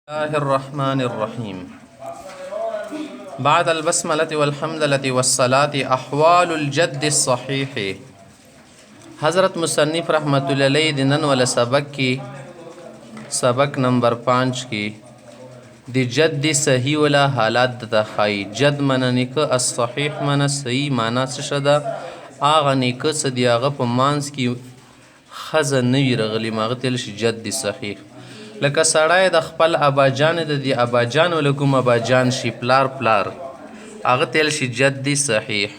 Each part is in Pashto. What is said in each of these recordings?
الله الرحمن الرحيم. بعد البسملة والحمدلة والصلاة أحوال الجد الصحيح. حضرت مصنف رحمت الله علیہ دنن والا سبق نمبر 5 کی دی جد صحیح والا حالات د خای جد من نیک الصحیح من صحیح معنا څه شدا اغه نیک څه دی اغه په مانس کی خزه نوی رغلی ماغه تل شي جد صحیح لکه سړی د خپل اباجان د دی اباجان ولکم اباجان شي پلار هغه تل شي جد صحیح.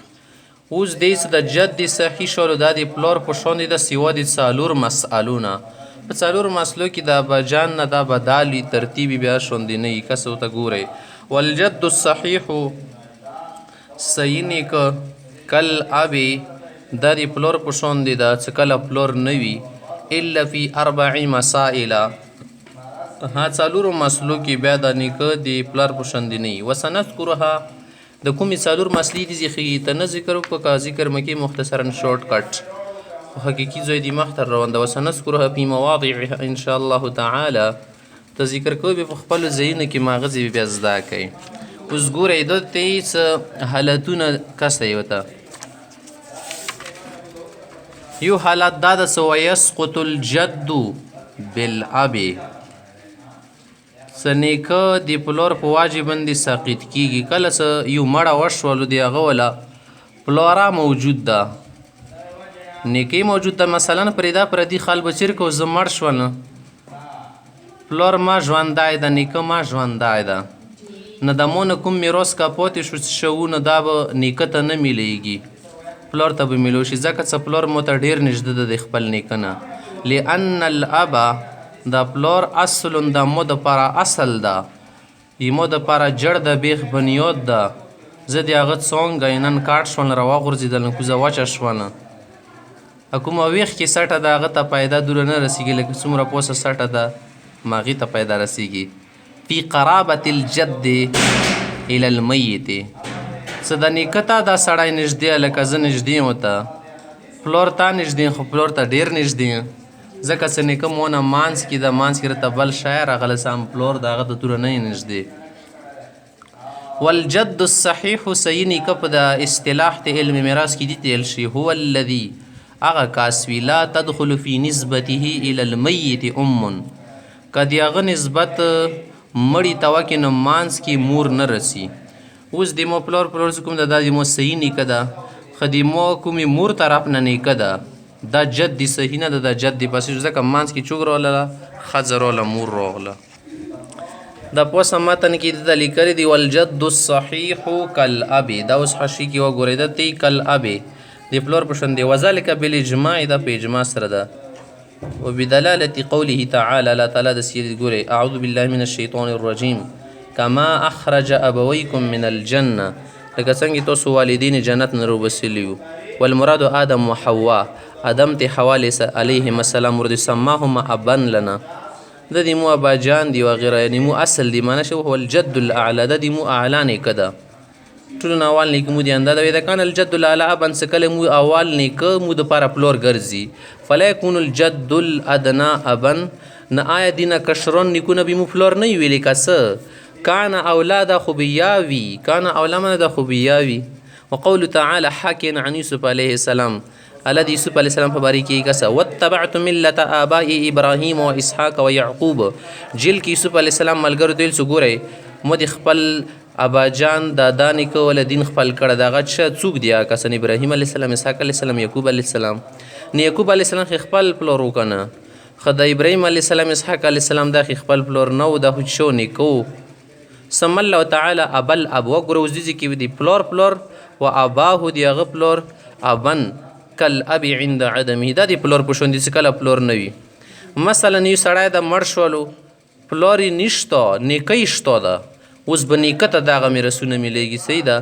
اوس دې د جد صحیح شولو د پلار په شوندې د سیوا د څالور مسالونه په څالور مسلو کې د اباجان نه د بدالي ترتیبي بیا شوندې نه کسو ته ګوري. والجد الصحیح صحیح نیک کل ابي د پلار په شوندې د څکل پلار نوي الا فی 4 مسائل ها څالورو مسلو کې بیا د نیکه د پلار په شوندې نه وسنذکرها د کومې څالور مسلې دي چې ته نه ذکر وکړه که ذکر مکې مختصرا شورټ کټ حقیقي ځای دي مختر روان ده. وسنذکرها فی مواضعها ان شاء الله تعالی ته ذکر کوي په خپل ځایونو کې ماغزې بیا زده کوي. اوس ګورئ د ته حالتونه کسته وته یو حالت دا د ويسقط الجد بالاب سنیکه دی پلور په واجبندې ساقط کیږي کله څه یو مړه وشولو دی هغه ولا پلورا موجود ده نیکی موجود ده مثلا پرېدا پردي خال بچر کو زه مړ شول پلور ما ژوندی ده نیکه ما ژوندی ده نه د مو نه کوم میراث کا پاتې شو نه دا به نیکه ته نه میلیږي پلور ته به میلو شي ځکه څه پلور مو ته ډېر نږدې ده د خپل نیکه نه لأن الابا دا پلور اصل دا مو د پاره اصل ده ایمو د پاره جړ د بیخ بنیاد ده زه د هغه څونګه نن کاټ شول روا غورځېدل کوزه وچه شوله کومه ویښ کې سټه د هغه ته پیدا دوره نه رسېږي لکه څومره پوسه سټه ده ماغې ته پیدا رسېږي. فی قرابة الجد الی المیت څه د نیکه ته دا سړی نږدې لکه زه نږدې یم ورته پلور تا نږدې خو پلور ته ډېر نږدې ځکه څه نیکه مونه مانس کې د مانس کې راته بل شی راغلی سم پلور د هغه د توره نه یې نږدې. والجد الصحیح صحیح نیکه په د اصطلاح د علم میراث کې دي تیل شي هو الذي هغه کاس وي لا تدخل فی نسبته الی المیت که د هغه نسبت مړي ته وکړي نو مانس کې مور نه رسي. اوس د مو پلور چې کوم ده دا د مو صحیح نیکه ده ښه د مو کومې مور طرف نه نیکه ده دا جد دی صحیح نه ده دا جد دی پسې ځکه مانس کې چوک راغله ښځه راغله مور راغله دا پوسه متن کې د لیکلي دي والجد الصحیح کالاب دا اوس حشي کې وګورئ د تی کالاب د پلور په شان دی وذلک بالاجماع دا په اجماع سره ده وبدلاله قوله تعالی الله تعالی د سیر ګورئ اعوذ بالله من الشیطان الرجیم کما اخرج ابویکم من الجنه لکه څنګه تاسو والدین جنت نه روبسلی والمراد آدم و حوا آدم ته حوا علیهم السلام ورته سماهما ابن لنا د دې مو اباجان دی وغیره یعنی مو اصل دی معنی شو هو الجد الاعلى د دې مو اعلان کده ټول اول نیک مو دی انده د کان الجد الاعلى ابن سکل مو اول نیک مو د پاره پلور ګرځي فلا يكون الجد الادنى ابن نه آیا دینه کشرون نیکونه به مو پلور نه ویل کسه کان اولاد خبیاوی کان اولمن د خبیاوی وقول تعالى حاكيا عن يوسف عليه السلام الذي يوسف عليه السلام فباري کې کسه واتبعت ملة آباء ابراهيم واسحاق ويعقوب جیل کې یوسف عليه السلام ملګرو دل سګوري مو د خپل اباجان دادا نیکه ول دین خپل کړه دغه څوک دی کسن ابراهيم عليه السلام اسحاق عليه السلام يعقوب عليه السلام نه يعقوب عليه السلام خپل پلورو کنه خدای ابراهيم عليه السلام اسحاق عليه السلام د خپل پلور نو د هڅو نیکو سم الله تعالی ابل اب وګرو زدي کې دی پلور و اباه دی هغه پلور ابن کل ابي عند عدمه دا دی پلور په شوندې څه کله پلور نه وي مثلا یو سړی د مړ شولو پلور یې نشته نیکه یې شته ده اوس به نیکه ته دغه میراثونه میلیږي صحیح ده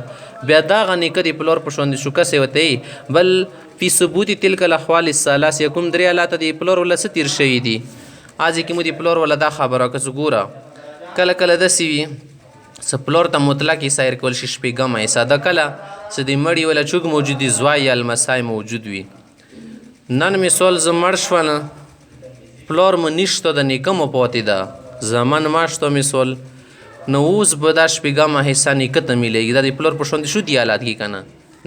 بیا دغه نیکه د پلور په شوندې شو کسې وته بل فی ثبوت تلک الاحوال الثلاث یکم درې حالات د پلور ولا څه تیر شوي دي اځې کې مو د پلور ولا دا خبره که څه ګوره کله کله داسې وي څه پلور ته مطلق یې سایر کول شي شپېږمه یې ساده کله څه د مړي ولا چوک موجود دي زوای یا المسای موجود وي نن مثال زه مړ شوله پلور مو نشته د نیکه مو پاتې ده زمن ماشتو مسول نو اوس به دا شپږمه حصه نیکه ته میلیږي دا د پلور په شونډې شو دي حالات کې که نه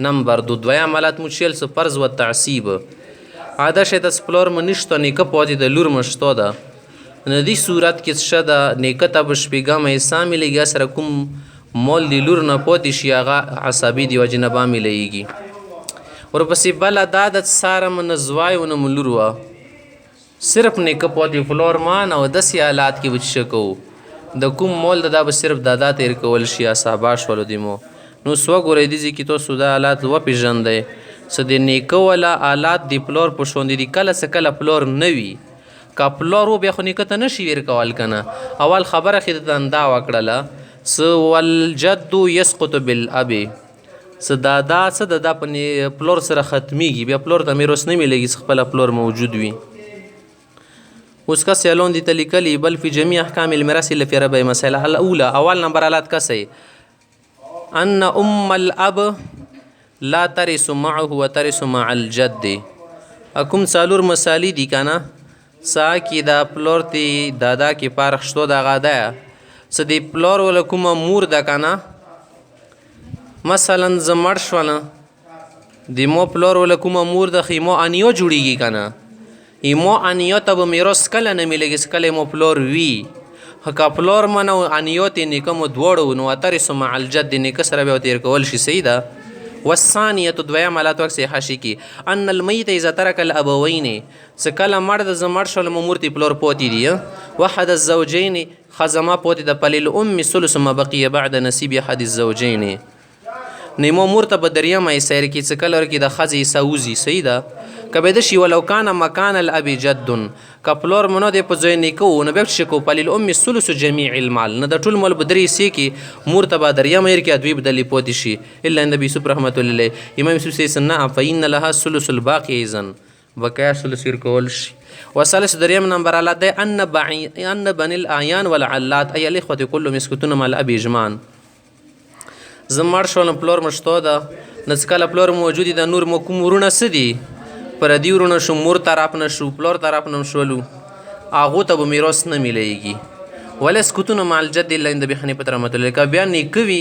نمبر 2 دویم حالت مو چیل څه فرض و تعصیب عاده شیطه پلور مو نشته نیکه پاتې د لور مشتو ده نو دې صورت کې څه ده نیکه ته به شپږمه حصه میلیږي سره کوم مول د لور نه پاتې شي هغه عصبي د وجې نه به میلیږي ورپسې بله دا د ساره م نه زوی ونه م لور وه صرف نیکه پاتې فلور مان او داسې حالات کې به څه کوو د کوم مول دا به صرف دادا تیر کول شي اصحابا شولو دی مو نو سو ګورئ دې ځای کې تاسو دا حالات وپېژندئ څه د نیکه والا حالات د پلور په شونډې دي کله څه کله پلور نه وي که پلور و بیا خو نیکه ته نشي ویر کول که نه اول خبره خې د دا وکړله څه والجد یسقط بالاب څه دادا څه د دا په پلور سره ختمیږي بیا پلور ته میراث نه میلېږي څه خپله پلور موجود وي اوس کس یلون دي تلیکلی بل فی جميع احکام الميراث الا في ربع مسائل الاولى اول نمبر حالات کسي ان الاب لا ترث معه وترث مع الجد اكم سالور مسالی دي کنه سا کی دا پلور تی دادا کی پارخ شتو دا غادا س دی پلور ول کوم مور دا کنه مثلا زمړ شونه دی مو پلور ول کوم مور د خیمو انیو جوړیږي کنه ایمو انیو ته به میراث کله نه میلېږي کله مو پلور وي که پلور منو انیو ته نیکه مو دواړو نو ترث مع الجد نیکه سره بیا تیر کول شي صحیح ده والثانیه دویم حالات وکسې حاشي کې ان المیت اذا ترک الابوین څه کله مړ د زمړ شول مو مورتي پلور پوتې دي وحد الزوجین خزما پوتې د پلیل ام ثلث ما بقي بعد نصیب احد الزوجین نیمو مورته به دریمه سیر کې څه کله ورکې د ښځې سوزي صحیح ده که به د شي ولو کان مکان الاب جد که پلور منو دی په ځای نیکه و نو بیا چې کو پلیل ام ثلث جمیع المال نه د ټول مال به درې حصې کې مور ته به دریمه هیر کې دوی بدلې پوتې شي الا نبي یوسف رحمت الله علیه امام یوسف سیسن نه فإن لها ثلث الباقي اذن بقایا ثلث هیر کول شي وثالث دریم نمبر حالات دی ان بني الاعیان والعلات ای الاخوه كلهم يسكتون مع الاب اجمعا زمړ شول پلور مشتو ده نڅ کله پلور موجودی د نور مو کوم ورونه څه دي پردي ورونه شو مور طرف نه شو پلور طرف نه شولو هغو ته به میراث نه میلیږي ولا سکوتونه مع الجد الا عند ابي حنیفه رحمة الله که بیا نیکه وي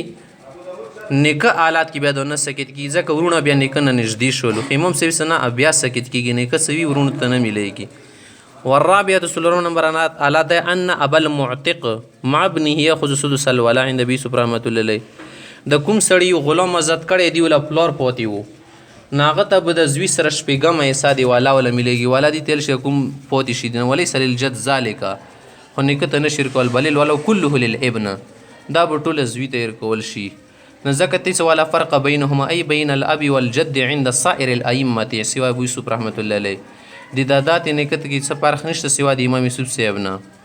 نیکه حالات کې بیا د نه سکت کېږي ځکه ورونه بیا نیکه نه نږدې شولو امام صاحب څه نه بیا سکت کېږي نیکه څه وي ورونو ته نه میلیږي والرابعه څلورم نمبر حالات دی ان ابا المعتق مع ابنه یاخذ سدس الولاء عند ابي یوسف رحمة الله علیه د کوم سړي غلام آزاد کړی دی ولا پلور پوتې وو ناغه ته به د زوی سره شپږمه حصه دی والا ولا میلیږي والا دی تیل شي کوم پوتې شي دی وليس للجد ذلك خو نیکه ته نه شرک ول بل ولو كله للابن دا به ټوله زوی ته ورکول شي نو ځکه تیس ولا فرق بینهما ای بین الاب والجد عند سائر الائمه سوا ابو یوسف رحمة الله علیه د دادا ته نیکه ته کې څه فرق نشته سوا د امام یوسف صاحب نه